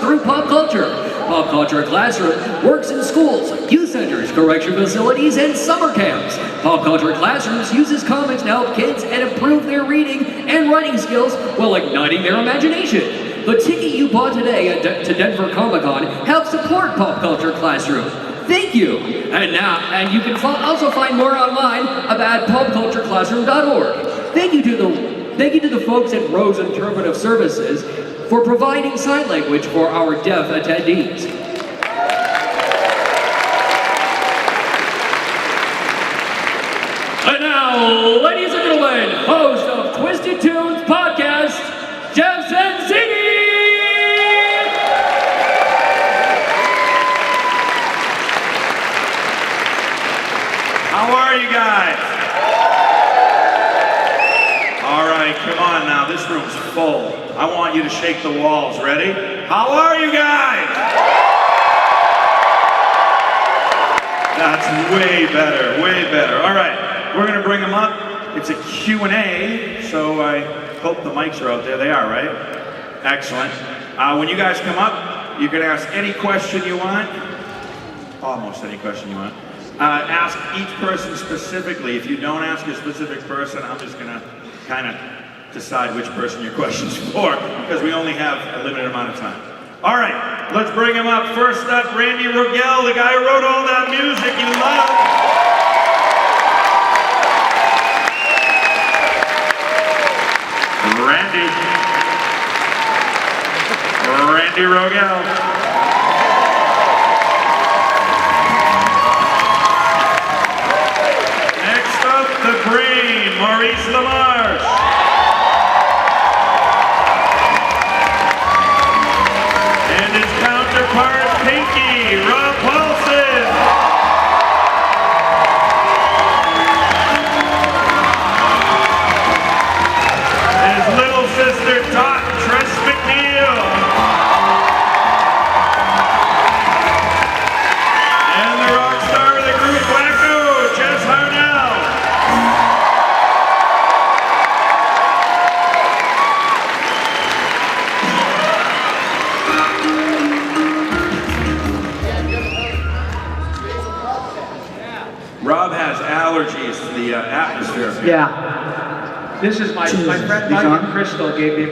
through pop culture. Pop Culture Classroom works in schools, youth centers, correction facilities, and summer camps. Pop Culture Classrooms uses comics to help kids and improve their reading and writing skills while igniting their imagination. The ticket you bought today to Denver Comic-Con helps support Pop Culture Classroom. Thank you. And you can also find more online about popcultureclassroom.org. Thank you to the folks at Rose Interpretive Services for providing sign language for our deaf attendees. And now, ladies and gentlemen, host of Twisted Tunes podcast, Jeff Sensini! How are you guys? All right, come on now, this room's full. I want you to shake the walls. Ready? How are you guys? That's way better, way better. All right, we're gonna bring them up. It's a Q&A, so I hope the mics are out there. They are, right? Excellent. When you guys come up, you can ask any question you want. Almost any question you want. Ask each person specifically. If you don't ask a specific person, I'm just gonna kind of decide which person your question's for, because we only have a limited amount of time. All right, let's bring him up. First up, Randy Rogel, the guy who wrote all that music you love. Randy Rogel. Next up, the brain, Maurice LaMarche. And his counterpart, Pinky, Rob Paulson. His little sister, Tot, Tress McNeil. And the rock star of the group, Wacko, Jess Harnell. Rob has allergies to the atmosphere. Yeah. This is my friend Doug Crystal gave me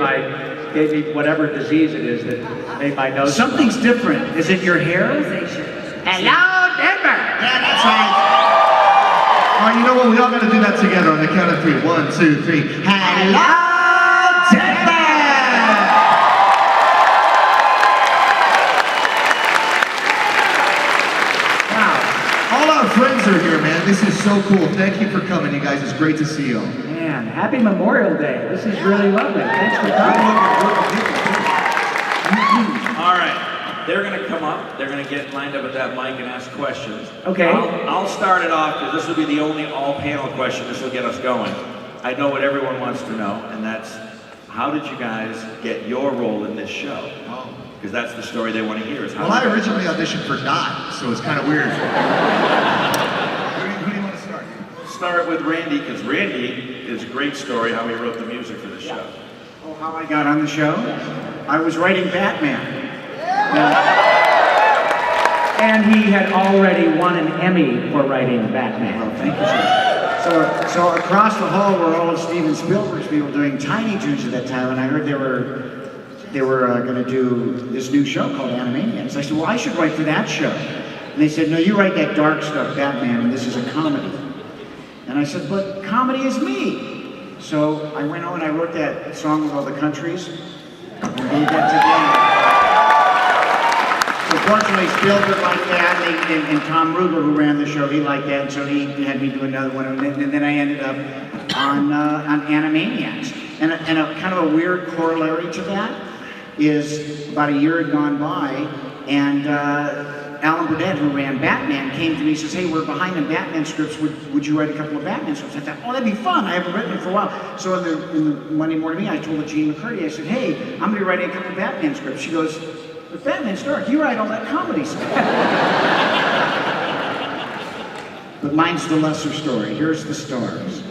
whatever disease it is that made my nose. Something's different. Is it your hair? Hello, Denver! Yeah, that's right. All right, you know what? We all got to do that together on the count of 3. 1, 2, 3. Hello, Denver! All our friends are here, man. This is so cool. Thank you for coming, you guys. It's great to see you. Man, happy Memorial Day. This is really lovely. Thanks for coming. All right, they're going to come up. They're going to get lined up at that mic and ask questions. Okay. I'll start it off because this will be the only all-panel question. This will get us going. I know what everyone wants to know, and that's how did you guys get your role in this show? Because that's the story they want to hear. Is how well, I originally auditioned for Dot, so it's kind of weird. Who do you want to start? Start with Randy, because Randy is a great story how he wrote the music for the show. Oh, how I got on the show? I was writing Batman. And he had already won an Emmy for writing Batman. Well, thank you, sir. So across the hall were all of Steven Spielberg's people doing Tiny Toons at that time, and I heard they were going to do this new show called Animaniacs. I said, well, I should write for that show. And they said, no, you write that dark stuff, Batman, and this is a comedy. And I said, but comedy is me. So I went home and I wrote that song with all the countries and gave that to Dan. So fortunately, Spielberg liked that, and Tom Ruger, who ran the show, he liked that, and so he had me do another one, and then I ended up on Animaniacs. And a kind of a weird corollary to that is about a year had gone by, and Alan Burdett, who ran Batman, came to me and says, hey, we're behind in Batman scripts, would you write a couple of Batman scripts? I thought, oh, that'd be fun, I haven't written it for a while. So in the Monday morning meeting, I told Gene McCurdy, I said, hey, I'm gonna be writing a couple of Batman scripts. She goes, but Batman's dark, you write all that comedy stuff. But mine's the lesser story, here's the stars.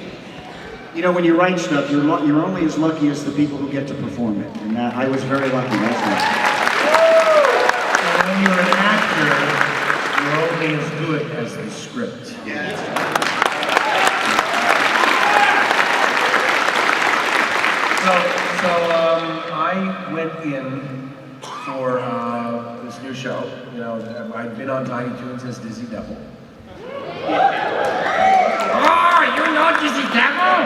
You know, when you write stuff, you're only as lucky as the people who get to perform it. And I was very lucky, that's right. when you're an actor, you're only as good as the script. So I went in for this new show. You know, I'd been on Tiny Toons as Dizzy Devil. Oh, you know Dizzy Devil?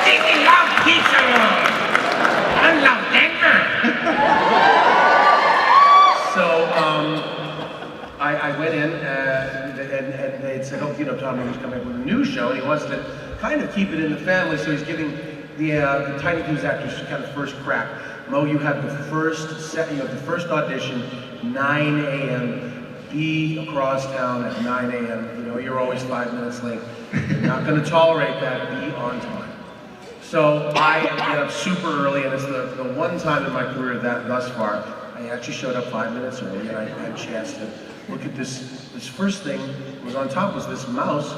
Dizzy love pizza rolls. I love Denver. So I went in and they had said, oh, you know, Tom Rogers coming up with a new show, and he wants to kind of keep it in the family, so he's giving the Tiny Toons actors kind of first crack. Mo, you have the first audition, 9 a.m. Be across town at 9 a.m. You know, you're always 5 minutes late. You're not going to tolerate that. Be on time. So I get up super early, and it's the one time in my career that thus far, I actually showed up 5 minutes early, and I had a chance to look at this first thing was on top was this mouse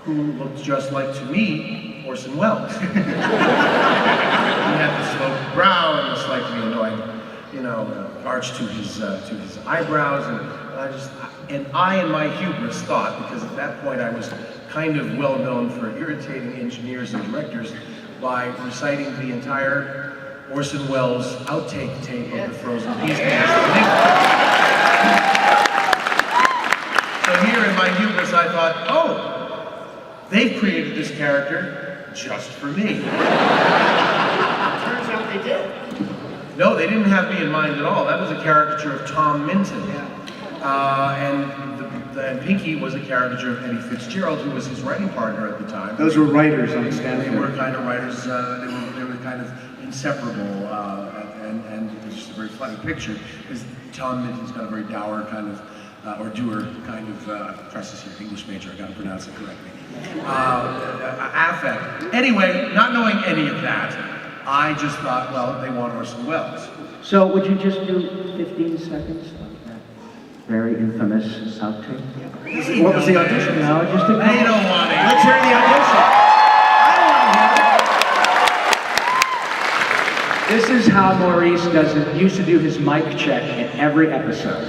who looked just like, to me, Orson Welles. He had the sloped brow and the slightly annoying, you know, arch to his eyebrows, and I in my hubris thought, because at that point I was kind of well known for irritating engineers and directors by reciting the entire Orson Welles outtake tape of the Frozen Peas dance. So here in my hubris I thought, oh, they've created this character just for me. Turns out they did. No, they didn't have me in mind at all. That was a caricature of Tom Minton. And Pinky was a caricature of Eddie Fitzgerald, who was his writing partner at the time. Those were writers on They were kind of writers, they were kind of inseparable, and it was just a very funny picture, because Tom Minton's got a very dour kind of, or dour kind of, process here, English major, I gotta pronounce it correctly. Affect. Anyway, not knowing any of that, I just thought, well, they want Orson Welles. So would you just do 15 seconds of that very infamous outtake? What was the audition? No, just a They don't want it. Let's hear the audition. This is how Maurice used to do his mic check in every episode.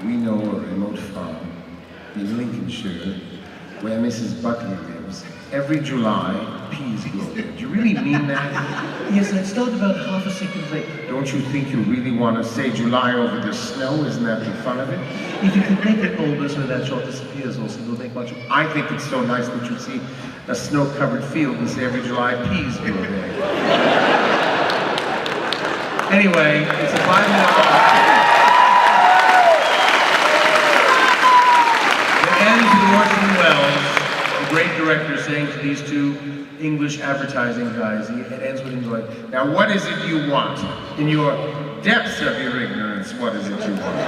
We know a remote farm in Lincolnshire where Mrs. Buckley lives. Every July, peas grow. Do you really mean that? Yes, I'd start about half a second late. Don't you think you really want to say July over the snow? Isn't that the fun of it? If you could make it older so that short disappears also, it'll make much. I think it's so nice that you see a snow-covered field and say every July peas grow there. Anyway, it's a 5-minute The end to Orson Welles, the great director, saying to these two English advertising guys, it ends with him going, Now, what is it you want? In your depths of your ignorance, what is it you want?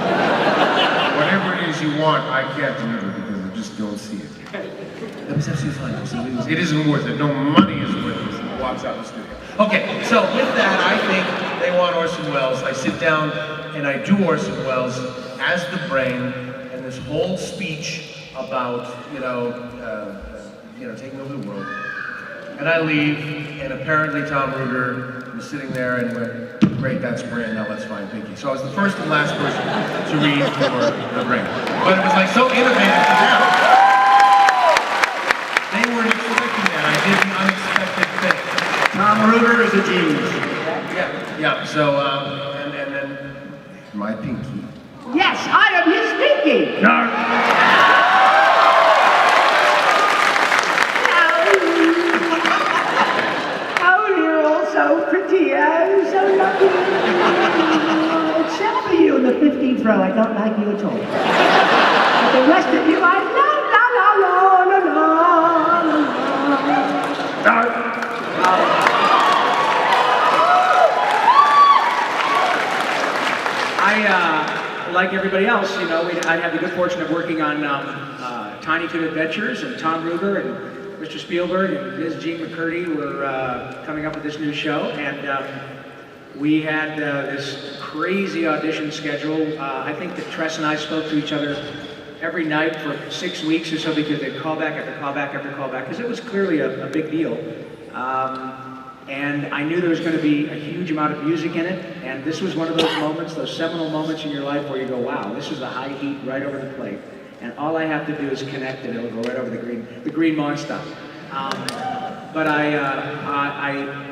Whatever it is you want, I can't deliver because I just don't see it. that was absolutely fine. It isn't worth it. No money is worth it. He walks out of the studio. Okay, so with that, I think they want Orson Welles. I sit down and I do Orson Welles as the brain, and this whole speech about, taking over the world. And I leave, and apparently Tom Ruger was sitting there and went, great, that's Brain, now let's find Pinky. So I was the first and last person to read for the Brain. But it was like so innovative to them. They weren't expecting that. I did the unexpected thing. Tom Ruger is a genius. Yeah, so, and then My Pinky. Yes, I am his Pinky! Oh, you're all so pretty, oh, so lucky. Except for you in the 15th row, I don't like you at all. But the rest of you, I love, la la la la la la. Like everybody else, I had the good fortune of working on Tiny Toon Adventures, and Tom Ruger and Mr. Spielberg and Ms. Jean McCurdy were coming up with this new show, and we had this crazy audition schedule. I think that Tress and I spoke to each other every night for 6 weeks or so because they'd call back after call back after call back, because it was clearly a big deal. And I knew there was going to be a huge amount of music in it, and this was one of those moments, those seminal moments in your life where you go, wow, this is the high heat right over the plate. And all I have to do is connect and it'll go right over the green monster. But I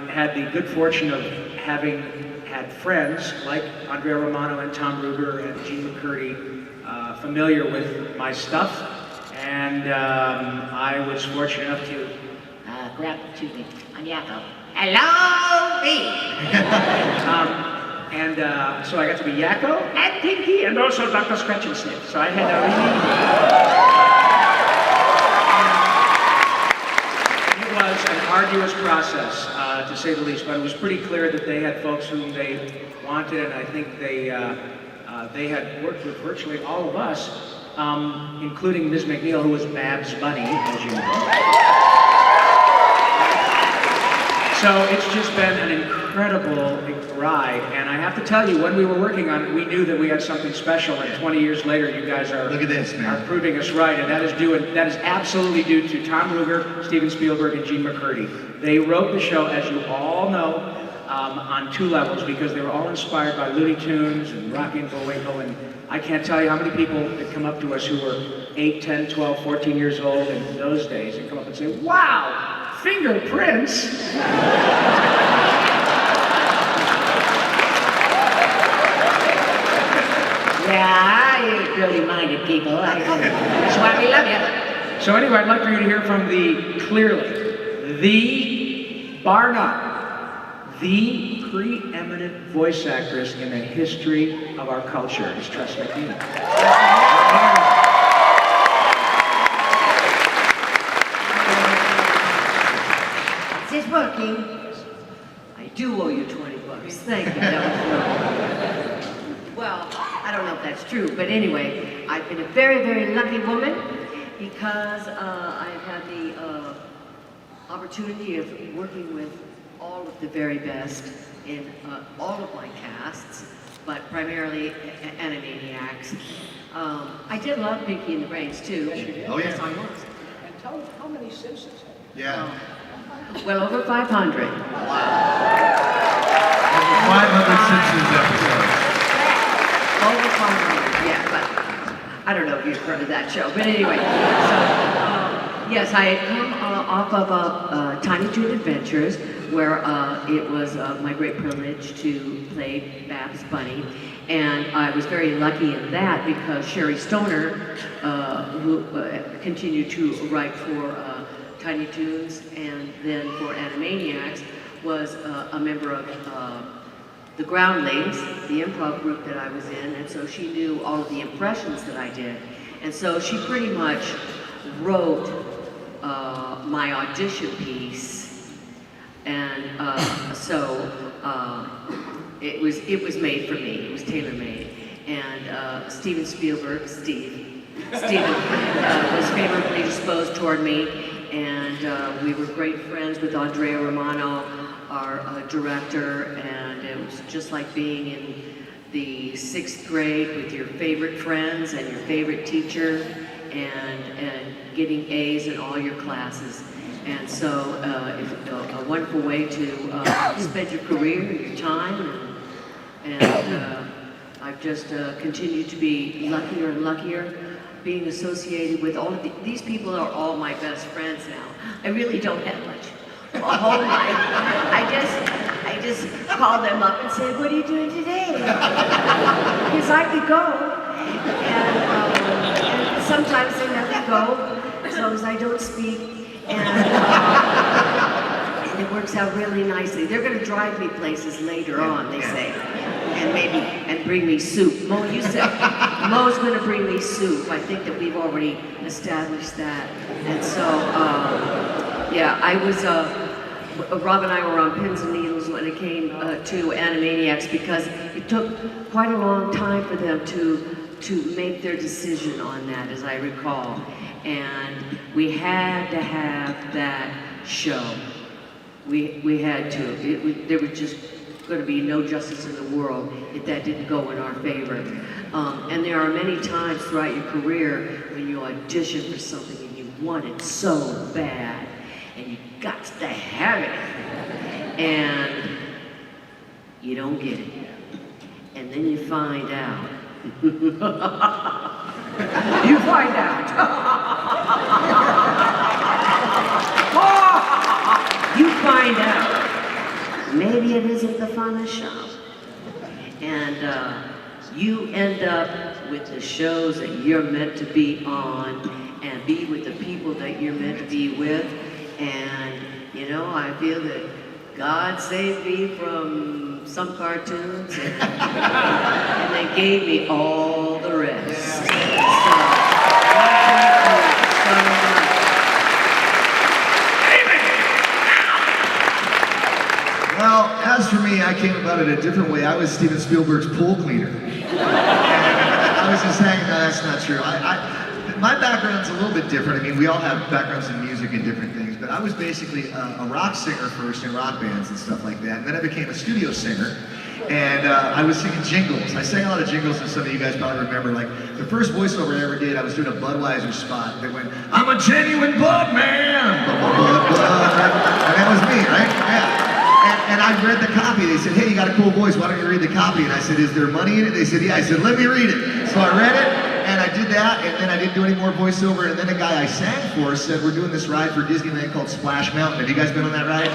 had the good fortune of having had friends like Andrea Romano and Tom Ruger and Gene McCurdy familiar with my stuff. And I was fortunate enough to Hello, me. So I got to be Yakko and Pinky and also Dr. Scratch and Sniff. So I had a really... It was an arduous process, to say the least, but it was pretty clear that they had folks whom they wanted, and I think they had worked with virtually all of us, including Ms. McNeil, who was Babs Bunny, as you know. So it's just been an incredible ride, and I have to tell you, when we were working on it, we knew that we had something special, and 20 years later, you guys are, Look at this, man. are proving us right, and that is absolutely due to Tom Ruger, Steven Spielberg, and Gene McCurdy. They wrote the show, as you all know, on 2 levels, because they were all inspired by Looney Tunes and Rocky and Bullwinkle, and I can't tell you how many people that come up to us who were 8, 10, 12, 14 years old in those days, and come up and say, wow! Fingerprints? Yeah, you really minded people. That's why we love you. So anyway, I'd like for you to hear from the bar none, the preeminent voice actress in the history of our culture, is Tress MacNeille. Is this working? I do owe you 20 bucks. Thank you. That was wrong. Well, I don't know if that's true, but anyway, I've been a very, very lucky woman because I've had the opportunity of working with all of the very best in all of my casts, but primarily Animaniacs. I did love Pinky and the Brains too. Yes, you did. Oh, yeah. Yes, I was. And tell us how many Simpsons have you? Yeah. Well, over 500. Over 500 Simpsons episodes. Over 500, yeah, but I don't know if you've heard of that show. But anyway, so yes, I had come off of Tiny Toon Adventures, where it was my great privilege to play Babs Bunny. And I was very lucky in that because Sherry Stoner, who continued to write for Tiny Toons and then for Animaniacs, was a member of the Groundlings, the improv group that I was in, and so she knew all of the impressions that I did. And so she pretty much wrote my audition piece, and it was made for me. It was tailor-made. And Steven Spielberg, Steve, was favorably disposed toward me. And we were great friends with Andrea Romano, our director, and it was just like being in the 6th grade with your favorite friends and your favorite teacher, and getting A's in all your classes. And so it's a wonderful way to spend your career, your time, and I've just continued to be luckier and luckier, being associated with all of these people are all my best friends now. I really don't have much a whole life. I just call them up and say, what are you doing today? Because I could go. And sometimes they let me go, as long as I don't speak. And it works out really nicely. They're going to drive me places later on, they say. And bring me soup. Mo, you said Mo's going to bring me soup. I think that we've already established that. And so, yeah, I was, Rob and I were on pins and needles when it came to Animaniacs because it took quite a long time for them to make their decision on that, as I recall. And we had to have that show. We had to. There was just going to be no justice in the world if that didn't go in our favor. And there are many times throughout your career when you audition for something and you want it so bad, and you got to have it. And you don't get it. And then you find out. You find out. You find out. Maybe it isn't the funnest shop. And you end up with the shows that you're meant to be on and be with the people that you're meant to be with. And, you know, I feel that God saved me from some cartoons and they gave me all the rest. So, thank you so much. Well, as for me, I came about it a different way. I was Steven Spielberg's pool cleaner. And I was just hanging out. That's not true. My background's a little bit different. I mean, we all have backgrounds in music and different things, but I was basically a rock singer first in rock bands and stuff like that. And then I became a studio singer, and I was singing jingles. I sang a lot of jingles that some of you guys probably remember. Like, the first voiceover I ever did, I was doing a Budweiser spot that went, "I'm a genuine Bud man!" Bud, Bud, Bud. And that was me, right? Yeah. And I read the copy. They said, "Hey, you got a cool voice. Why don't you read the copy?" And I said, "Is there money in it?" They said, "Yeah." I said, "Let me read it." So I read it, and I did that, and then I didn't do any more voiceover. And then the guy I sang for said, "We're doing this ride for Disneyland called Splash Mountain. Have you guys been on that ride?"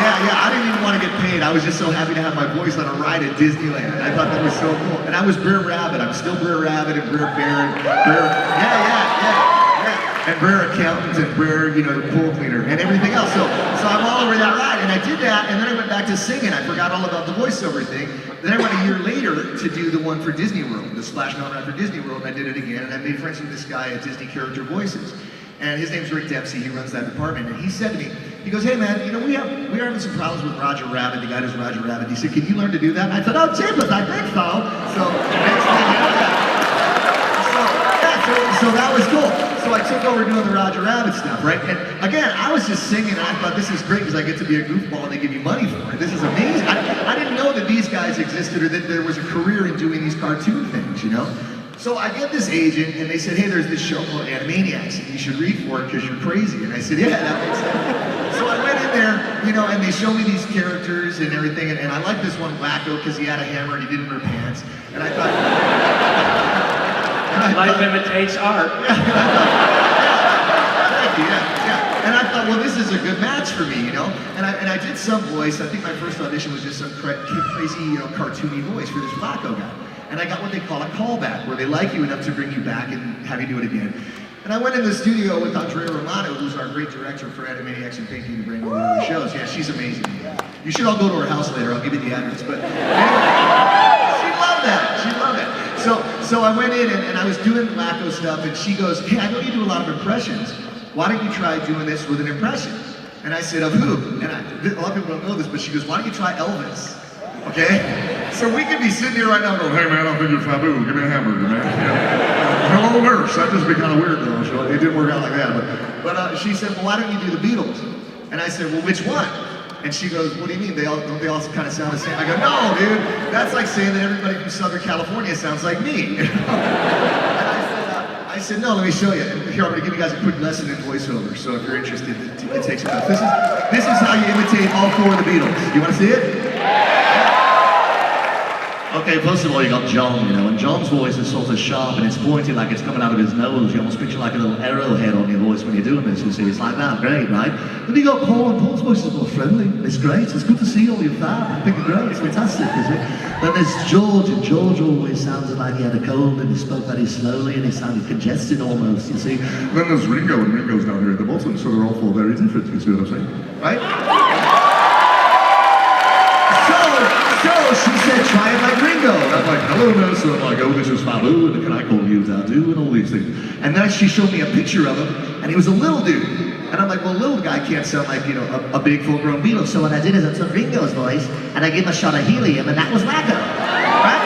Yeah, I didn't even want to get paid. I was just so happy to have my voice on a ride at Disneyland. I thought that was so cool. And I was Brer Rabbit. I'm still Brer Rabbit and Brer Bear and Brer... Yeah. And Brer Accountant and Brer, you know, the pool cleaner and everything else. So I'm all over that ride, and I did that, and then I went back to singing. I forgot all about the voiceover thing. Then I went a year later to do the one for Disney World, the Splash Mountain ride for Disney World, and I did it again, and I made friends with this guy at Disney Character Voices. And his name's Rick Dempsey, he runs that department, and he said to me, he goes, "Hey man, you know, we're having some problems with Roger Rabbit, the guy who's Roger Rabbit." He said, "Can you learn to do that?" And I said, "Oh, jeepers, I think so." So that was cool. So I took over doing the Roger Rabbit stuff, right? And again, I was just singing, and I thought, this is great because I get to be a goofball and they give me money for it. This is amazing. I didn't know that these guys existed or that there was a career in doing these cartoon things, you know? So I get this agent, and they said, "Hey, there's this show called Animaniacs, and you should read for it because you're crazy." And I said, "Yeah, that makes sense." So I went in there, you know, and they showed me these characters and everything, and I liked this one, Wacko, because he had a hammer and he didn't wear pants. And I thought... Life imitates art. Thank you, yeah. And I thought, well, this is a good match for me, you know? And I did some voice. I think my first audition was just some crazy, you know, cartoony voice for this Wacko guy. And I got what they call a callback, where they like you enough to bring you back and have you do it again. And I went in the studio with Andrea Romano, who's our great director for Animaniacs and Pinky and the Brain and all the other shows. Yeah, she's amazing. You should all go to her house later. I'll give you the address. But anyway, she loved that. She loved it. So I went in and I was doing Wacko stuff, and she goes, "Hey, I know you do a lot of impressions. Why don't you try doing this with an impression?" And I said, "Of who?" And a lot of people don't know this, but she goes, "Why don't you try Elvis?" Okay? So we could be sitting here right now going, "Hey man, I think you're Fabu. Give me a hamburger, man." Yeah. "Hello, nurse." That'd just be kind of weird though. So it didn't work out like that. But she said, "Well, why don't you do the Beatles?" And I said, "Well, which one?" And she goes, "What do you mean? Don't they all kind of sound the same?" I go, "No, dude. That's like saying that everybody from Southern California sounds like me." And I said, "No, let me show you. Here, I'm going to give you guys a quick lesson in voiceover. So if you're interested, it takes about. This is how you imitate all four of the Beatles. You want to see it? Okay, first of all, you got John, you know, and John's voice is sort of sharp and it's pointed like it's coming out of his nose. You almost picture like a little arrowhead on your voice when you're doing this, you see. It's like that, great, right? Then you got Paul, and Paul's voice is more friendly. It's great, it's good to see all your fat. I think it's great, it's fantastic, is it? Then there's George, and George always sounded like he had a cold and he spoke very slowly and he sounded congested almost, you see. Then there's Ringo, and Ringo's down here at the bottom, so they're all four very different, you see what I'm saying? Right? So she said, "Try it like Ringo." And I'm like, "Hello, miss." And I'm like, "Oh, this is Fabu, and can I call you Dadu?" And all these things. And then she showed me a picture of him, and he was a little dude. And I'm like, "Well, little guy can't sound like, you know, a big full-grown Beatle." So what I did is I took Ringo's voice, and I gave him a shot of helium, and that was Wacko. Right?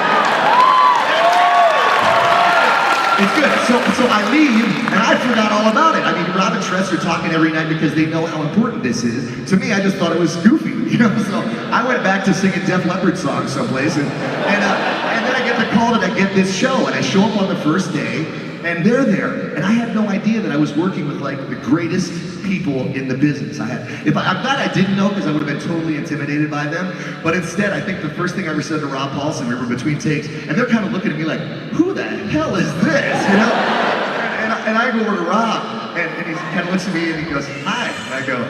It's good. So I leave, and I forgot all about it. I mean, Rob and Tress are talking every night because they know how important this is. To me, I just thought it was goofy, you know. So I went back to singing Def Leppard songs someplace, and then I get the call that I get this show, and I show up on the first day, and they're there, and I had no idea that I was working with like the greatest people in the business. I'm glad I didn't know because I would have been totally intimidated by them. But instead, I think the first thing I ever said to Rob Paulson, we were between takes, and they're kind of looking at me like, "Who the hell is this?" You know? And I go over to Rob, and he kind of looks at me and he goes, "Hi," and I go,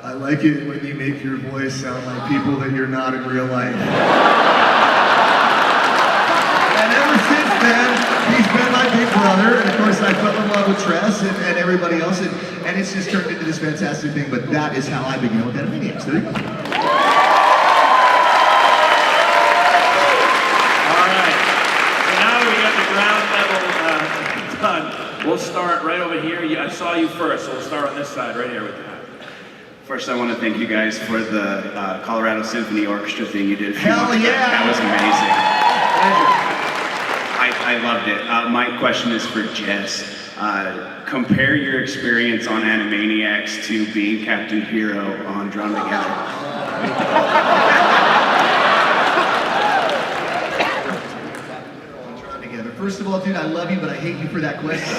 I like it when you make your voice sound like people that you're not in real life. And ever since then, he's been my big brother, and of course I fell in love with Tress and everybody else, and it's just turned into this fantastic thing, but that is how I began with Animaniacs. There you go. All right. So now we got the ground level done. We'll start right over here. I saw you first, so we'll start on this side right here with that. First, I want to thank you guys for the Colorado Symphony Orchestra thing you did a few Hell months back. yeah! That was amazing. I loved it. My question is for Jess. Compare your experience on Animaniacs to being Captain Hero on Drawn Together. Drawn Together. First of all, dude, I love you, but I hate you for that question.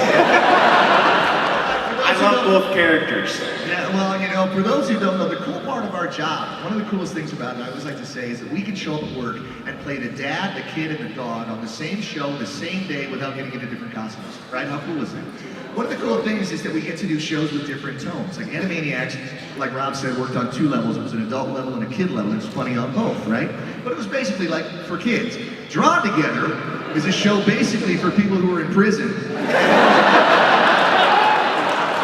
I love both characters. Yeah, well, you know, for those who don't know, the cool part of our job, one of the coolest things about it, I always like to say, is that we can show up at work and play the dad, the kid, and the dog on the same show, the same day, without getting into different costumes, right? How cool is that? One of the cool things is that we get to do shows with different tones. Like Animaniacs, like Rob said, worked on 2 levels. It was an adult level and a kid level, and it's funny on both, right? But it was basically like for kids. Drawn Together is a show basically for people who are in prison.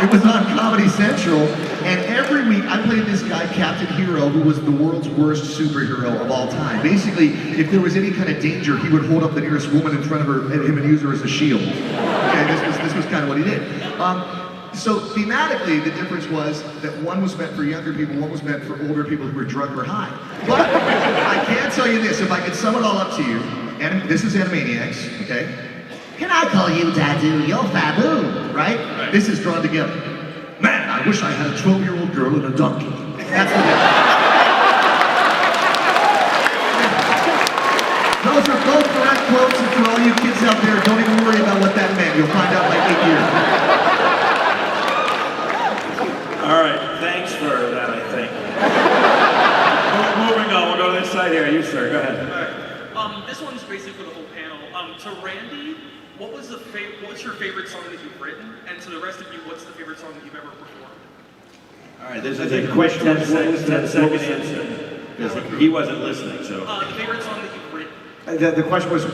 It was on Comedy Central, and every week I played this guy, Captain Hero, who was the world's worst superhero of all time. Basically, if there was any kind of danger, he would hold up the nearest woman in front of him and use her as a shield. Okay, this was kind of what he did. So thematically, the difference was that one was meant for younger people, one was meant for older people who were drunk or high. But I can tell you this, if I could sum it all up to you, and this is Animaniacs, okay? Can I call you Dadu? You're Fabu, right? This is Drawn Together. Man, I wish I had a 12-year-old girl and a donkey. That's the difference. Those are both correct quotes, and for all you kids out there, don't even worry about what that meant. You'll find out in like 8 years. All right, thanks for that, I think. Moving on, we'll go to this side here. You, sir, go ahead. All right. This one's basically for the whole panel. To Randy, what's your favorite song that you've written? And to the rest of you, what's the favorite song that you've ever performed? All right, this is a quick 10-second answer. Because he wasn't listening, so. The favorite song that you've written. The question was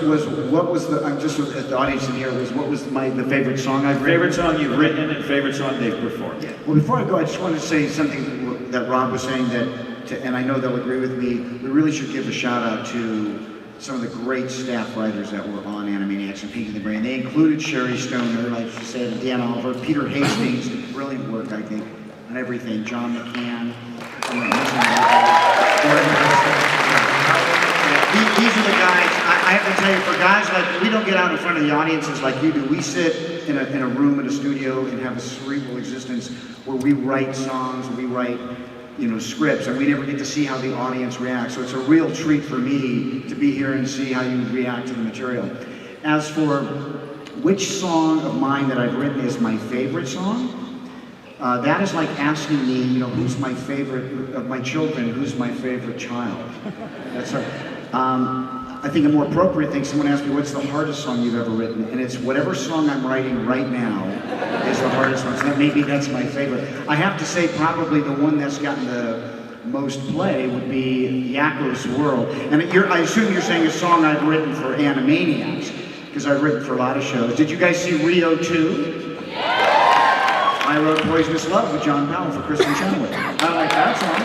what was the, I'm just at the audience in here, was what was the favorite song I've written? Favorite song you've written and favorite song they've performed. Yeah. Well, before I go, I just wanted to say something that Rob was saying and I know they'll agree with me, we really should give a shout out to some of the great staff writers that were on Animaniacs and Pinky the Brain. They included Sherry Stoner, like she said, Dan Oliver, Peter Hastings, did brilliant work, I think, on everything. John McCann. These are the guys, I have to tell you, for guys like, we don't get out in front of the audiences like you do. We sit in a room in a studio and have a cerebral existence where we write songs, we write scripts, and we never get to see how the audience reacts. So it's a real treat for me to be here and see how you react to the material. As for which song of mine that I've written is my favorite song, that is like asking me, who's my favorite, of my children, who's my favorite child? That's I think a more appropriate thing, someone asked me, what's the hardest song you've ever written? And it's whatever song I'm writing right now is the hardest one. So maybe that's my favorite. I have to say probably the one that's gotten the most play would be Yakko's World. And I assume you're saying a song I've written for Animaniacs, because I've written for a lot of shows. Did you guys see Rio 2? Yeah! I wrote Poisonous Love with John Powell for Kristen Chenoweth. I like that song.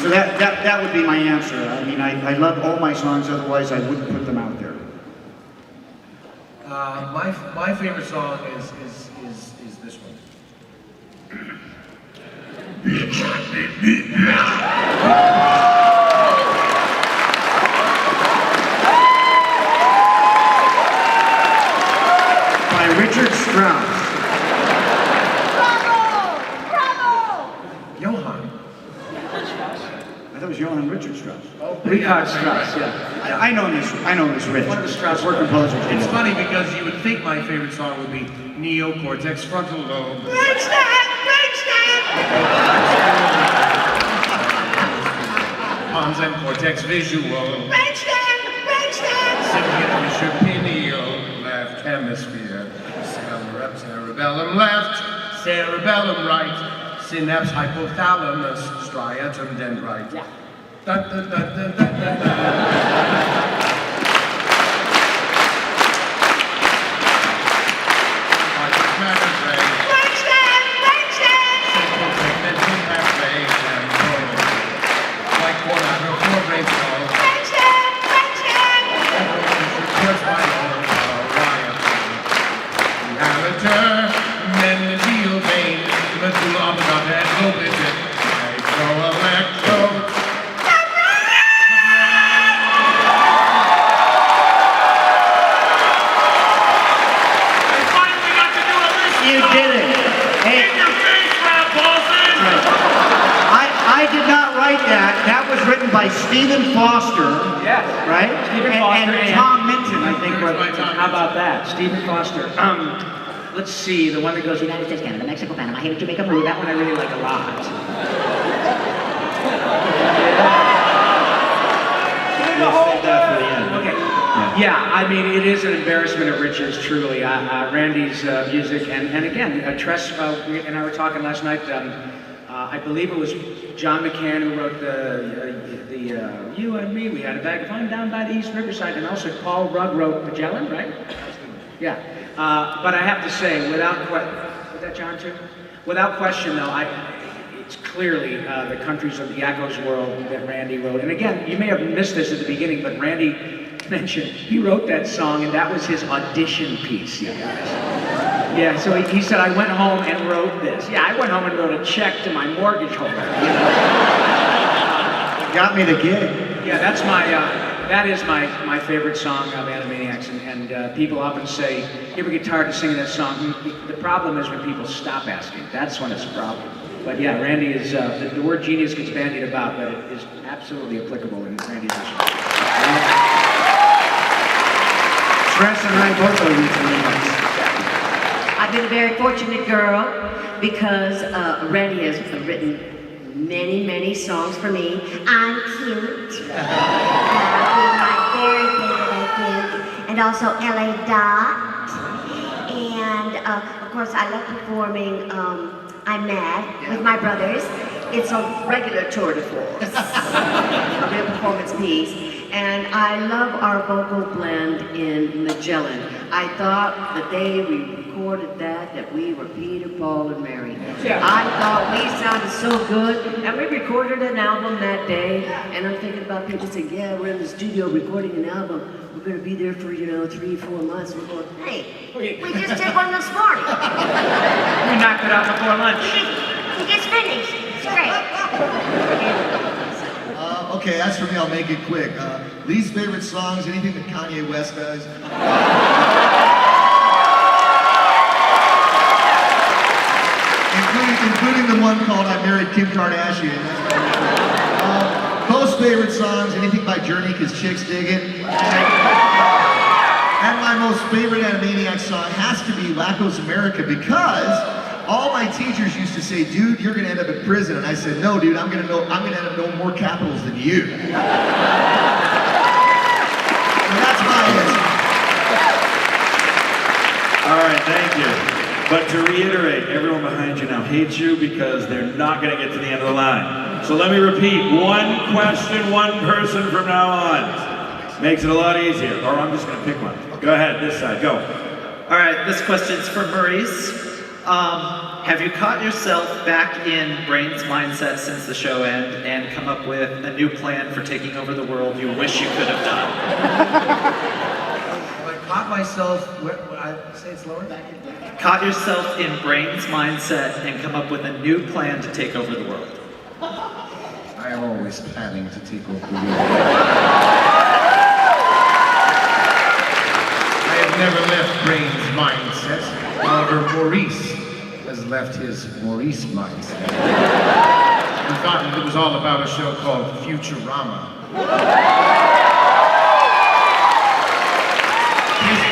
So that would be my answer. I mean, I love all my songs, otherwise I wouldn't put them out there. My favorite song is this one. By Richard Strauss. Johann. I thought it was Johann Richard Strauss. Richard Strauss, yeah. I know this riff. One of the Strauss We're composers. It's funny because you would think my favorite song would be Neocortex Frontal Lobe. Pons and Cortex Visual. Symphysis Pineal. Left hemisphere. Cerebellum left. Cerebellum right. Synapse hypothalamus. Striatum dendrite. Yeah. Dun, dun, dun, dun, dun, dun, dun. Stephen Foster, yes, right? Stephen Foster and Tom Minton, I think. How about that? Stephen Foster. Let's see, the one that goes United States, Canada, Mexico, Panama, Haiti, Jamaica, Peru. That one I really like a lot. Okay. Yeah, I mean, it is an embarrassment of riches, truly. Randy's music, and again, Tress and I were talking last night. I believe it was John McCann who wrote the You and Me. We had a bag of fun down by the East Riverside, and also Paul Rugg wrote Magellan, right? Yeah. But I have to say, without question, was that John too? Without question, though, it's clearly the Countries of the Yakko's World that Randy wrote. And again, you may have missed this at the beginning, but Randy mentioned he wrote that song, and that was his audition piece, you guys. Yeah, so he said, I went home and wrote this. Yeah, I went home and wrote a check to my mortgage holder. You know? Got me the gig. Yeah, that's that is my favorite song of Animaniacs, and people often say, you ever get tired of singing that song? The problem is when people stop asking. That's when it's a problem. But yeah, Randy is, the word genius gets bandied about, but it is absolutely applicable in Randy's issue. Tress and I both are reaching. I've been a very fortunate girl because Randy has written many, many songs for me. I'm cute. My very favorite, I think. And also LA Dot. And of course, I love performing I'm Mad with my brothers. It's a regular tour de force, a real performance piece. And I love our vocal blend in Magellan. I thought the day we recorded that we were Peter, Paul, and Mary. Yeah. I thought we sounded so good. And we recorded an album that day. And I'm thinking about people saying, yeah, we're in the studio recording an album. We're going to be there for, 3-4 months. We're going, hey, we just did one this morning. We knocked it out before lunch. We just finished. It's great. Okay, that's for me. I'll make it quick. Least favorite songs, anything that Kanye West does. Including the one called I Married Kim Kardashian. Most favorite songs, anything by Journey, because chicks dig it. And my most favorite Animaniacs song has to be Wacko's America, because all my teachers used to say, dude, you're gonna end up in prison. And I said, no, dude, I'm gonna end up knowing more capitals than you. And that's my answer. All right, thank you. But to reiterate, everyone behind you now hates you because they're not gonna get to the end of the line. So let me repeat, one question, one person from now on. Makes it a lot easier. Or I'm just gonna pick one. Go ahead, this side, go. All right, this question's for Maurice. Have you caught yourself back in Brain's mindset since the show ended and come up with a new plan for taking over the world you wish you could have done? I caught myself, I say it slower? Caught yourself in Brain's mindset and come up with a new plan to take over the world. I am always planning to take over the world. I have never left Brain's mindset. However, Maurice has left his Maurice mindset. We thought it was all about a show called Futurama.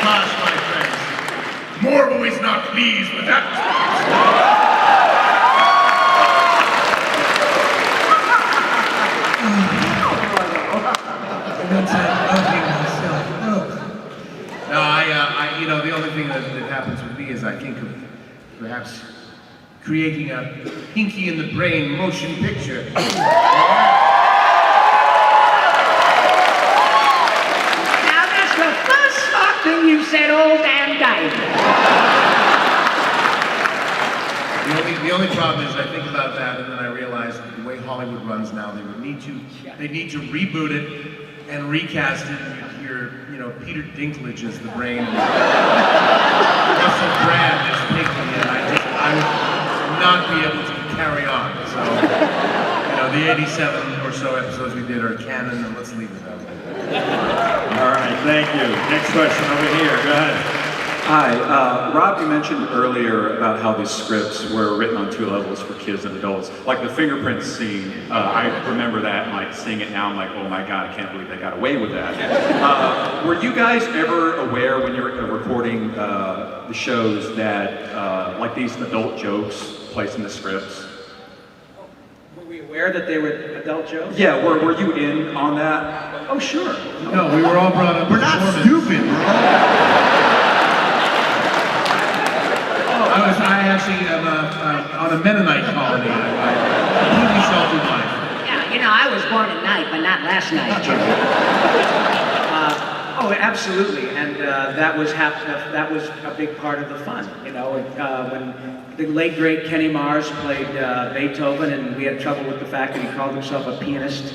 gosh, my friends. More boys not pleased with that response. No, you know, the only thing that happens with me is I think of perhaps creating a Pinky in the Brain motion picture. Now that's the first smart thing you said all damn day. The only problem is I think about that and then I realize the way Hollywood runs now, they need to reboot it and recast it. And you hear, you know, Peter Dinklage as the brain and Russell Brand as Pinky, and I would not be able to carry on. So, you know, the 87 or so episodes we did are canon, and let's leave it that way. All right, thank you. Next question over here. Go ahead. Hi, Rob, you mentioned earlier about how these scripts were written on 2 levels for kids and adults. Like the fingerprint scene, I remember that and like seeing it now, I'm like, oh my God, I can't believe they got away with that. Were you guys ever aware when you were recording the shows that like these adult jokes placed in the scripts? Were we aware that they were adult jokes? Yeah, were you in on that? Oh, sure. No, we were all brought up. We're not stupid. I actually am on a Mennonite colony. I completely sheltered life. Yeah, you know, I was born at night, but not last night, Jimmy. Oh, absolutely, and that was a big part of the fun. You know, when the late great Kenny Mars played Beethoven, and we had trouble with the fact that he called himself a pianist.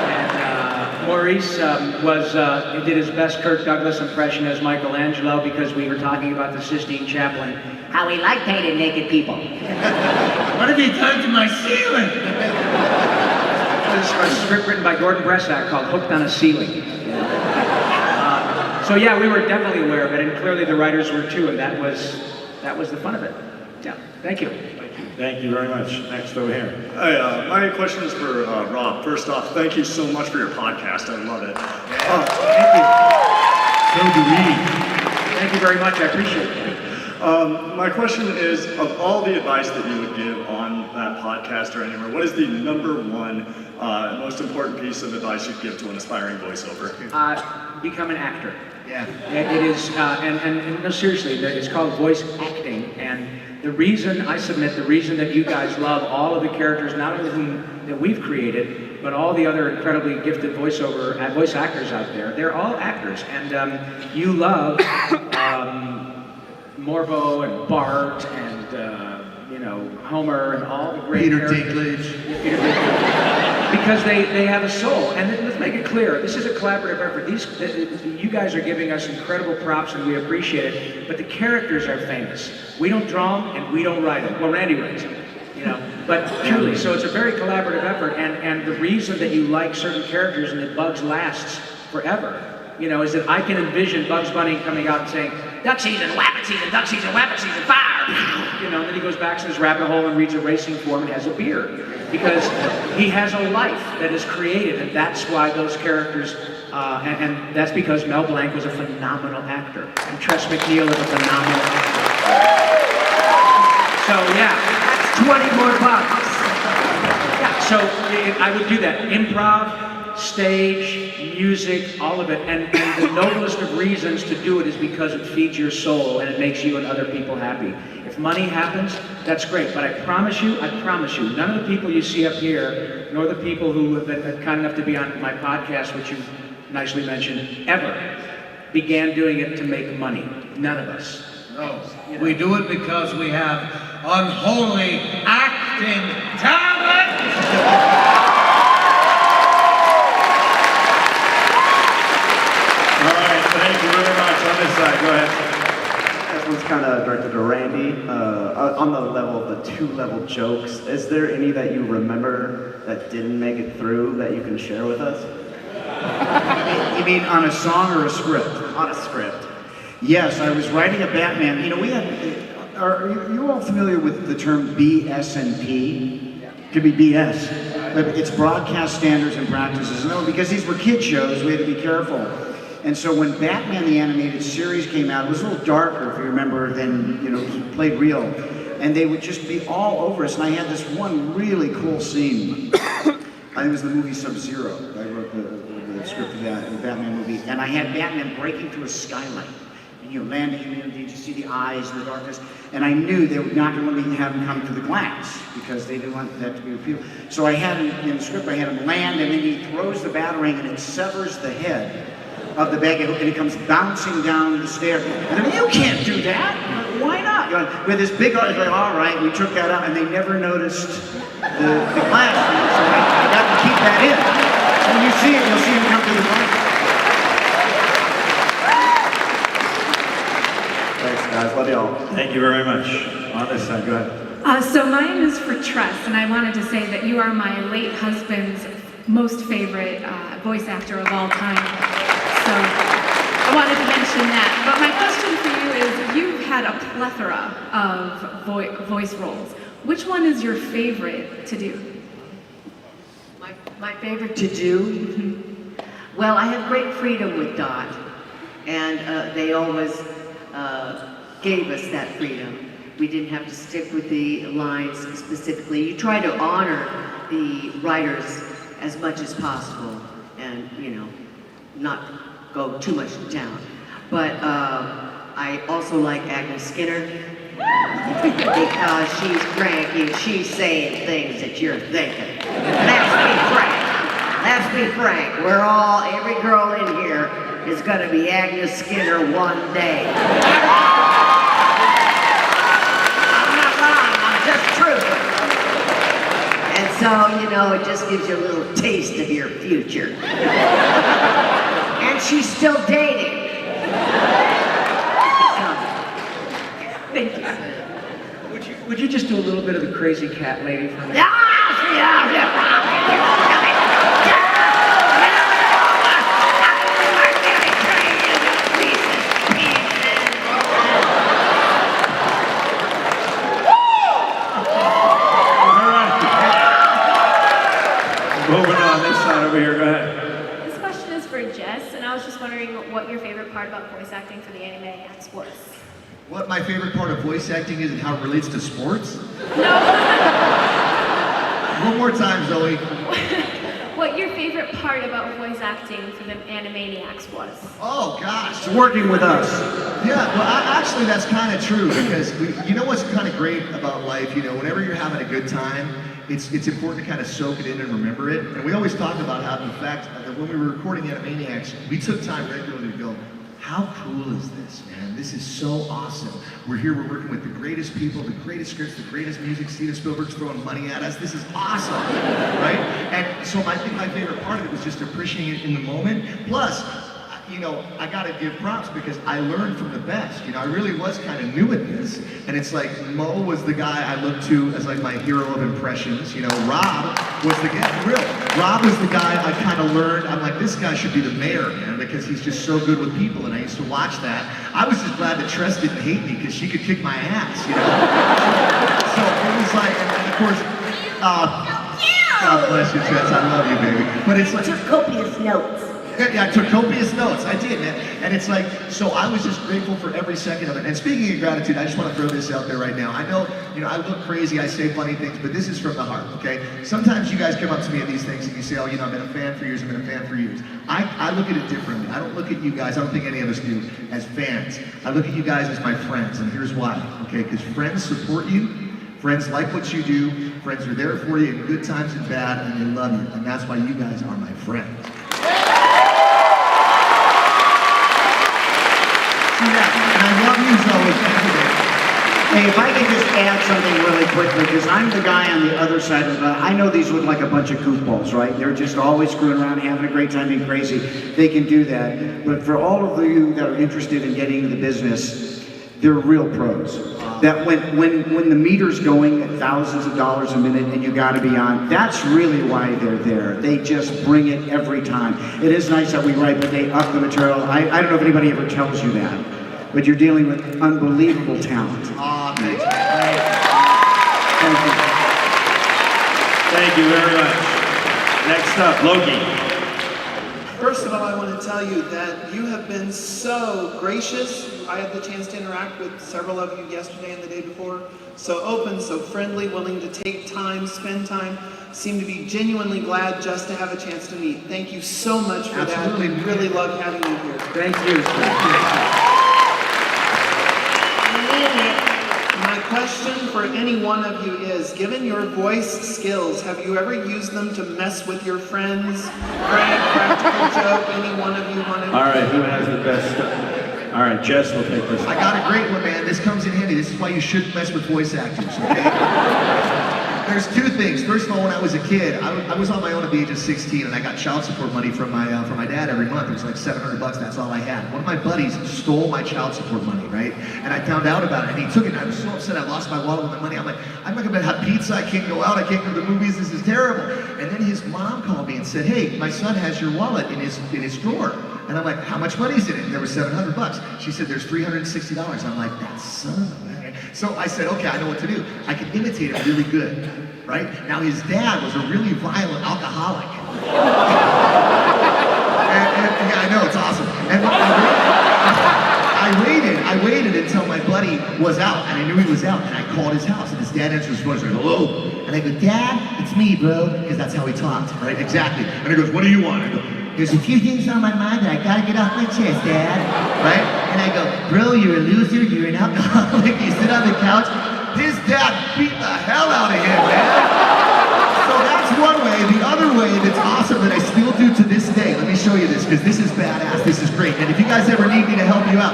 And Maurice he did his best Kirk Douglas impression as Michelangelo because we were talking about the Sistine Chapel. How he liked painting naked people. What have you done to my ceiling? This was a script written by Gordon Bressack called Hooked on a Ceiling. So yeah, we were definitely aware of it, and clearly the writers were too, and that was the fun of it. Yeah, thank you. Thank you very much. Next over here. Hi, my question is for Rob. First off, thank you so much for your podcast. I love it. Thank you. So do we. Thank you very much. I appreciate it. My question is, of all the advice that you would give on that podcast or anywhere, what is the #1 most important piece of advice you'd give to an aspiring voiceover? Become an actor. Yeah. It is, and no, seriously, it's called voice acting, and the reason that you guys love all of the characters, not only that we've created, but all the other incredibly gifted voice actors out there, they're all actors, and you love Morbo and Bart and Homer and all the great Peter characters. Dinklage. Peter Dinklage. Because they have a soul, and let's make it clear, this is a collaborative effort. You guys are giving us incredible props, and we appreciate it. But the characters are famous. We don't draw them, and we don't write them. Well, Randy writes them, But truly, so it's a very collaborative effort, and the reason that you like certain characters and that Bugs lasts forever, is that I can envision Bugs Bunny coming out and saying, "Duck season, wabbit season, duck season, wabbit season, fire!" And then he goes back to his rabbit hole and reads a racing form and has a beer. Because he has a life that is created, and that's why those characters, and that's because Mel Blanc was a phenomenal actor, and Tress MacNeille is a phenomenal actor. So yeah, that's 20 more bucks. Yeah, so I would do that. Improv, stage, music, all of it, and the noblest of reasons to do it is because it feeds your soul and it makes you and other people happy. If money happens, that's great, but I promise you, none of the people you see up here, nor the people who have been kind enough to be on my podcast, which you nicely mentioned, ever began doing it to make money. None of us. No, we do it because we have unholy acting talent! Thank you very much. On this side, go ahead. This one's kind of directed to Randy. On the level of the 2-level jokes, is there any that you remember that didn't make it through that you can share with us? You mean on a song or a script? On a script. Yes, I was writing a Batman. We had. Are you all familiar with the term BS&P? Could be BS. But it's broadcast standards and practices. No, because these were kid shows, we had to be careful. And so when Batman the Animated Series came out, it was a little darker, if you remember, than, you know, he played real. And they would just be all over us. And I had this one really cool scene. I think it was the movie Sub-Zero. I wrote the script of that, the Batman movie. And I had Batman breaking through a skylight. And, you know, landing, and you just see the eyes in the darkness. And I knew they were not going to let me have him come to the glass because they didn't want that to be repealed. So I had him, in the script, I had him land, and then he throws the batarang, and it severs the head of the bag, and it comes bouncing down the stairs. And I'm, you can't do that. Why not? With this big, like, all right, we took that out, and they never noticed the glass. So I got to keep that in. So when you see it, you'll see him come to the glass. Thanks, guys. Love y'all. Thank you very much. On this side, go ahead. So mine is for Tress, and I wanted to say that you are my late husband's most favorite voice actor of all time. So I wanted to mention that. But my question for you is, you've had a plethora of voice roles. Which one is your favorite to do? My favorite to do? Well, I have great freedom with Dot, and they always gave us that freedom. We didn't have to stick with the lines specifically. You try to honor the writers as much as possible, and, you know, not go too much down. But I also like Agnes Skinner because she's cranky, she's saying things that you're thinking. Let's be frank. We're all, every girl in here is going to be Agnes Skinner one day. I'm not wrong, I'm just true. And so, you know, it just gives you a little taste of your future. And she's still dating. Thank you. Would you just do a little bit of the crazy cat lady for me? Moving on this side over here, go ahead. This question is for Jess, and I was just wondering what your favorite part about voice acting for the Animaniacs was. What my favorite part of voice acting is and how it relates to sports? No. One more time, Zoe. What your favorite part about voice acting for the Animaniacs was? Oh, gosh. It's working with us. Yeah, well, actually, that's kind of true because you know what's kind of great about life? You know, whenever you're having a good time, it's important to kind of soak it in and remember it. And we always talk about how, in fact, when we were recording Animaniacs, we took time regularly to go, how cool is this, man? This is so awesome. We're here, we're working with the greatest people, the greatest scripts, the greatest music. Steven Spielberg's throwing money at us. This is awesome, right? And so I think my favorite part of it was just appreciating it in the moment. Plus, you know, I gotta give props because I learned from the best. You know, I really was kind of new at this. And it's like, Mo was the guy I looked to as like my hero of impressions. You know, Rob was the guy, for real. Rob was the guy I kind of learned, I'm like, this guy should be the mayor, man, because he's just so good with people. And I used to watch that. I was just glad that Tress didn't hate me because she could kick my ass, you know? So it was like, and of course, God bless you, Tress, I love you, baby. But it's like, took copious notes. Yeah, I took copious notes. I did, man. And it's like, so I was just grateful for every second of it. And speaking of gratitude, I just want to throw this out there right now. I know, you know, I look crazy, I say funny things, but this is from the heart, okay? Sometimes you guys come up to me at these things and you say, oh, you know, I've been a fan for years, I've been a fan for years. I look at it differently. I don't look at you guys, I don't think any of us do, as fans. I look at you guys as my friends, and here's why, okay? Because friends support you, friends like what you do, friends are there for you in good times and bad, and they love you. And that's why you guys are my friends. And I love you, Zoe. Hey, if I could just add something really quickly, because I'm the guy on the other side of the, I know these look like a bunch of goofballs, right? They're just always screwing around, having a great time, being crazy. They can do that. But for all of you that are interested in getting into the business, they're real pros. That when the meter's going at thousands of dollars a minute and you gotta be on, that's really why they're there. They just bring it every time. It is nice that we write, but they up the material. I don't know if anybody ever tells you that, but you're dealing with unbelievable talent. Thank you. Thank you. Thank you very much. Next up, Loki. First of all, I want to tell you that you have been so gracious. I had the chance to interact with several of you yesterday and the day before. So open, so friendly, willing to take time, spend time. Seem to be genuinely glad just to have a chance to meet. Thank you so much for Absolutely. that. We really love having you here. Thank you. My question for any one of you is, given your voice skills, have you ever used them to mess with your friends? Prank, practical joke, any one of you want to? All right, who has the best? All right, Jess will take this. I got a great one, man. This comes in handy. This is why you shouldn't mess with voice actors, okay? There's two things. First of all, when I was a kid, I was on my own at the age of 16, and I got child support money from my dad every month. It was like $700. That's all I had. One of my buddies stole my child support money, right? And I found out about it, and he took it. And I was so upset. I lost my wallet with my money. I'm like, I'm not gonna have pizza. I can't go out. I can't go to the movies. This is terrible. And then his mom called me and said, hey, my son has your wallet in his drawer. And I'm like, how much money is in it? And there was $700. She said, there's $360. I'm like, that son of a... So I said, okay, I know what to do. I can imitate him really good, right? Now his dad was a really violent alcoholic. and yeah, I know, it's awesome. And I waited until my buddy was out, and I knew he was out, and I called his house, and his dad answered his phone, and like, hello? And I go, Dad, it's me, bro, because that's how he talked, right? Exactly. And he goes, what do you want? I go, there's a few things on my mind that I gotta get off my chest, Dad, right? And I go, bro, you're a loser, you're an alcoholic, you sit on the couch. His dad beat the hell out of him, man. So that's one way. The other way that's awesome that I still do to this day, let me show you this, because this is badass, this is great. And if you guys ever need me to help you out,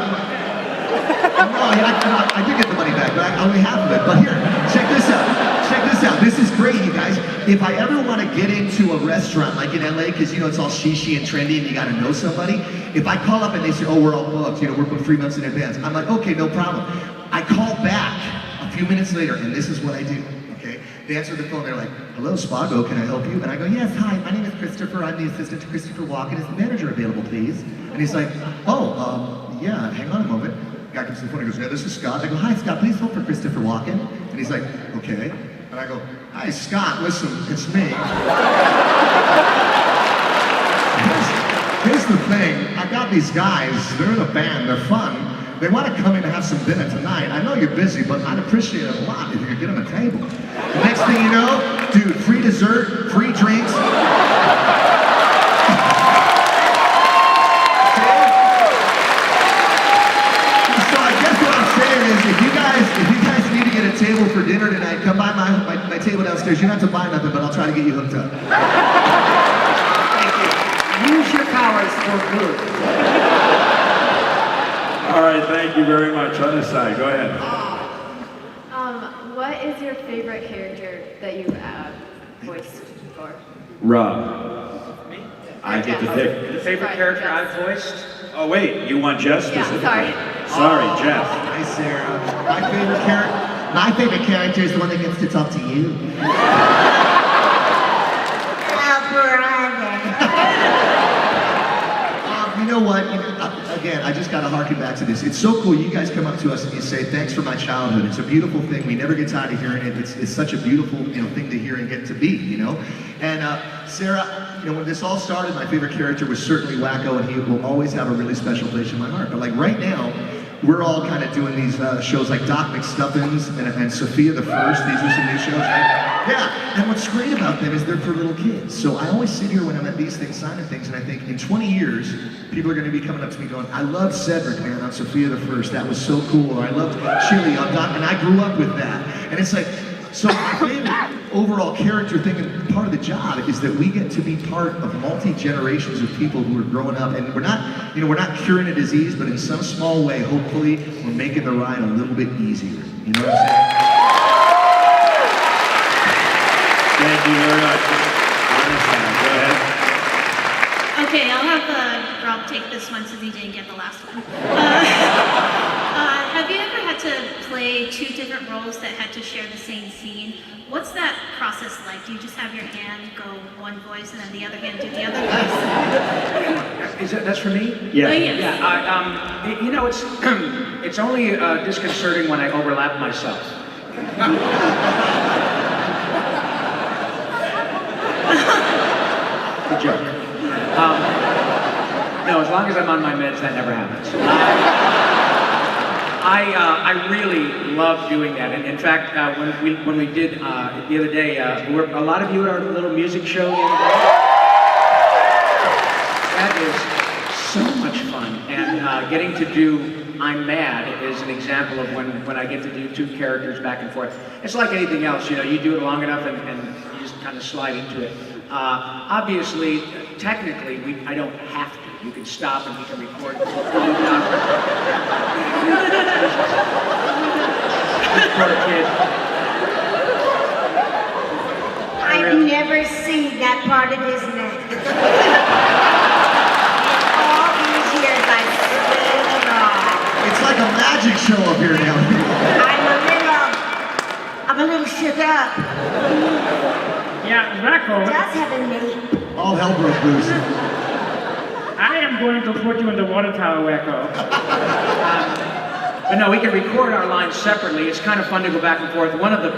I did get the money back, but I only half of it. But here, check this out. Check this out. This is great, you guys. If I ever want to get into a restaurant like in LA, because you know it's all shishi and trendy and you got to know somebody, if I call up and they say, oh, we're all booked, you know, we're booked 3 months in advance, I'm like, okay, no problem. I call back a few minutes later, and this is what I do, okay? They answer the phone, they're like, hello, Spago, can I help you? And I go, yes, hi, my name is Christopher. I'm the assistant to Christopher Walken. Is the manager available, please? And he's like, oh, yeah, hang on a moment. The guy comes to the phone and goes, yeah, this is Scott. I go, hi, Scott, please hold for Christopher Walken. And he's like, okay. And I go, hi, Scott, listen, it's me. Here's the thing. I got these guys. They're in a band. They're fun. They want to come in and have some dinner tonight. I know you're busy, but I'd appreciate it a lot if you could get them a table. The next thing you know, dude, free dessert, free drinks. If you guys need to get a table for dinner tonight, come by my table downstairs. You don't have to buy nothing, but I'll try to get you hooked up. Thank you. Use your powers for good. All right, thank you very much. On this side, go ahead. What is your favorite character that you've voiced for? Rob. I get to pick. The favorite character I've voiced? Oh wait, you want Jess specifically? Yeah, Sorry, Jess. Hi, Sarah. My favorite character is the one that gets to talk to you. You know what? Again, I just got to harken back to this. It's so cool. You guys come up to us and you say, thanks for my childhood. It's a beautiful thing. We never get tired of hearing it. It's such a beautiful thing to hear and get to be, you know? And Sarah, when this all started, my favorite character was certainly Wacko, and he will always have a really special place in my heart. But like right now, we're all kind of doing these shows like Doc McStuffins and Sophia the First. These are some new shows, right? Yeah, and what's great about them is they're for little kids. So I always sit here when I'm at these things, signing things, and I think in 20 years, people are going to be coming up to me going, I love Cedric, man, on Sophia the First. That was so cool. Or I loved Chili on Doc, and I grew up with that. And it's like, so my favorite overall character thing and part of the job is that we get to be part of multi-generations of people who are growing up, and we're not curing a disease, but in some small way, hopefully, we're making the ride a little bit easier. You know what I'm saying? Thank you very much. Go ahead. Okay, I'll have Rob take this one since he didn't get the last one. Have you ever had to play two different roles that had to share the same scene? What's that process like? Do you just have your hand go one voice and then the other hand do the other voice? That's for me? Yeah. Oh, yes. Yeah, it's only disconcerting when I overlap myself. Good joke. No, as long as I'm on my meds, that never happens. I really love doing that, and in fact, when we did the other day, were a lot of you at our little music show the other day? That is so much fun, and getting to do I'm Mad is an example of when I get to do two characters back and forth. It's like anything else, you know, you do it long enough and you just kind of slide into it. Obviously, technically, I don't have to. You can stop and you can record. This poor kid. I've never seen that part of his neck. All these years, I swear to God. It's like a magic show up here now. I'm a little shook up. Yeah, Rocco. It does have a name. All hell broke loose. I am going to put you in the water tower, Wacko. But no, we can record our lines separately. It's kind of fun to go back and forth. One of the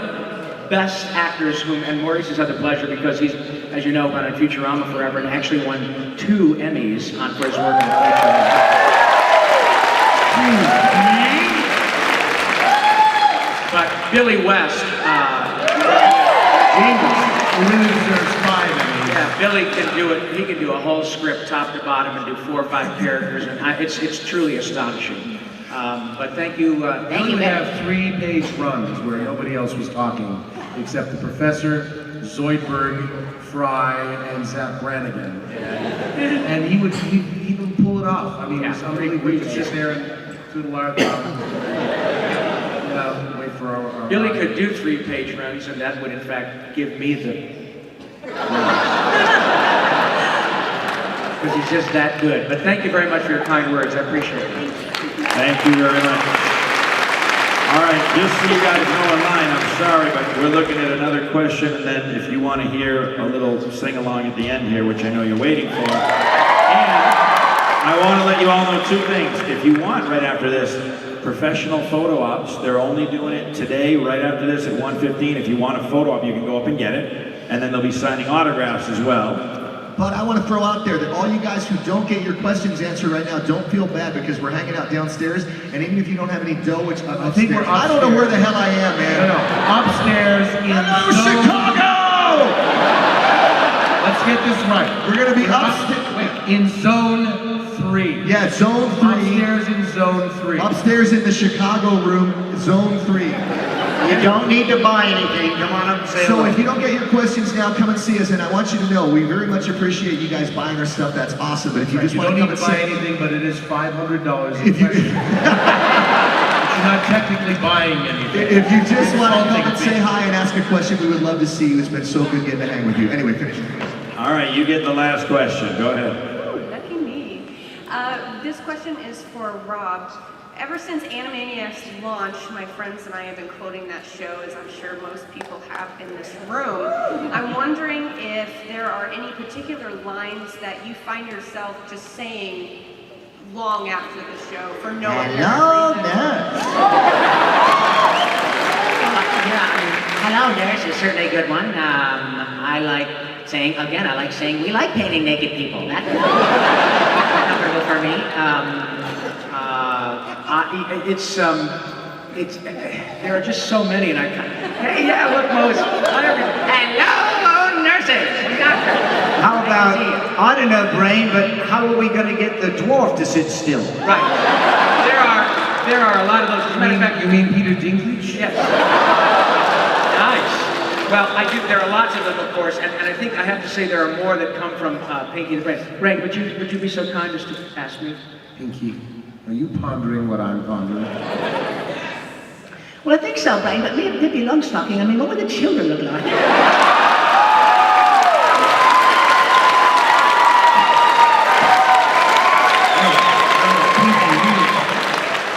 best actors and Maurice has had the pleasure because he's, as you know, been on Futurama forever and actually won 2 Emmys for his work on Futurama. But Billy West, He really deserves 5 Emmys. yeah, Billy can do it. He can do a whole script top to bottom and do 4 or 5 characters, and it's truly astonishing. But thank you. Billy would have 3-page runs where nobody else was talking except the Professor, Zoidberg, Fry, and Zap Brannigan. And he would pull it off. I mean, it was unbelievable. We could sit there and twiddle our thumbs. Wait for our Billy could do 3-page runs, and that would in fact give me the. Because he's just that good. But thank you very much for your kind words. I appreciate it. Thank you very much. All right, just so you guys know in line, I'm sorry, but we're looking at another question, and then if you want to hear a little sing-along at the end here, which I know you're waiting for. And I want to let you all know 2 things. If you want, right after this, professional photo ops, they're only doing it today, right after this at 1:15. If you want a photo op, you can go up and get it. And then they'll be signing autographs as well. But I want to throw out there that all you guys who don't get your questions answered right now, don't feel bad because we're hanging out downstairs, and even if you don't have any dough, which I think we're upstairs. I don't know where the hell I am, man. No, upstairs in Chicago! Let's get this right. We're going to be upstairs. Wait, in zone 3. Yeah, zone 3. Upstairs in zone 3. Upstairs in the Chicago room, zone 3. You don't need to buy anything. Come on up and say hello. So if you don't get your questions now, come and see us. And I want you to know, we very much appreciate you guys buying our stuff. That's awesome. But if you just want to come and buy say anything, but it is $500. If you, you're not technically buying anything. If you just want to come and say hi and ask a question, we would love to see you. It's been so good getting to hang with you. Anyway, finish. All right, you get the last question. Go ahead. Ooh, lucky me. This question is for Rob. Ever since Animaniacs launched, my friends and I have been quoting that show, as I'm sure most people have in this room. I'm wondering if there are any particular lines that you find yourself just saying long after the show for no Hello, apparent nurse. Hello, nurse is certainly a good one. I like saying, we like painting naked people. That's comfortable for me. There are just so many, and hey, yeah, look, Mose. Hello, nurses and doctors. How about, I don't know, Brain, but how are we going to get the dwarf to sit still? Right. There are a lot of those. As a matter of fact, you mean Peter Dinklage? Yes. Nice. Well, there are lots of them, of course, and I think I have to say there are more that come from Pinky the Brain. Brain, would you be so kind as to ask me? Pinky, are you pondering what I'm pondering? Well, I think so, Brian, but maybe long-stocking. I mean, what would the children look like?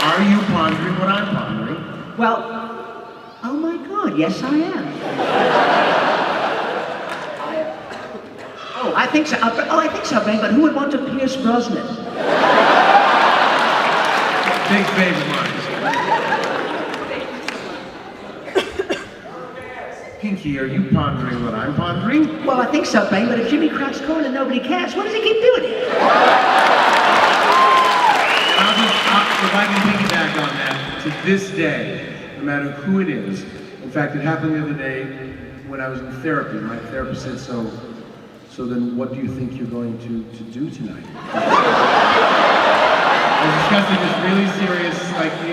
Are you pondering what I'm pondering? Well, oh my God, yes I am. I think so. I think so, Brian, but who would want to Pierce Brosnan? Big favorite of mine. Pinky, are you pondering what I'm pondering? Well, I think so, Brian, but if Jimmy cracks corn and nobody cares, what does he keep doing it? if I can piggyback on that, to this day, no matter who it is, in fact, it happened the other day when I was in therapy. My therapist said, so then what do you think you're going to do tonight? I was discussing this really serious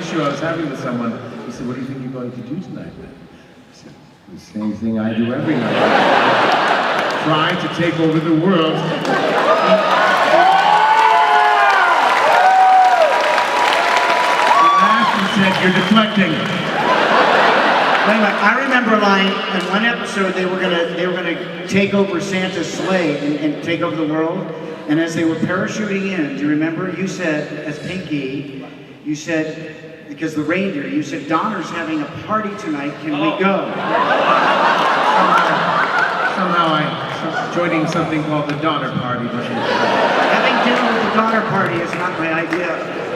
issue I was having with someone. He said, what do you think you're going to do tonight, man? I said, the same thing I do every night. Try to take over the world. Said, you're deflecting. Wait a minute, I remember a line in one episode they were gonna take over Santa's sleigh and take over the world. And as they were parachuting in, do you remember? You said, as Pinky, you said, because the reindeer, you said, Donner's having a party tonight, can we go? Somehow joining something called the Donner Party. Having dinner with the Donner Party is not my idea.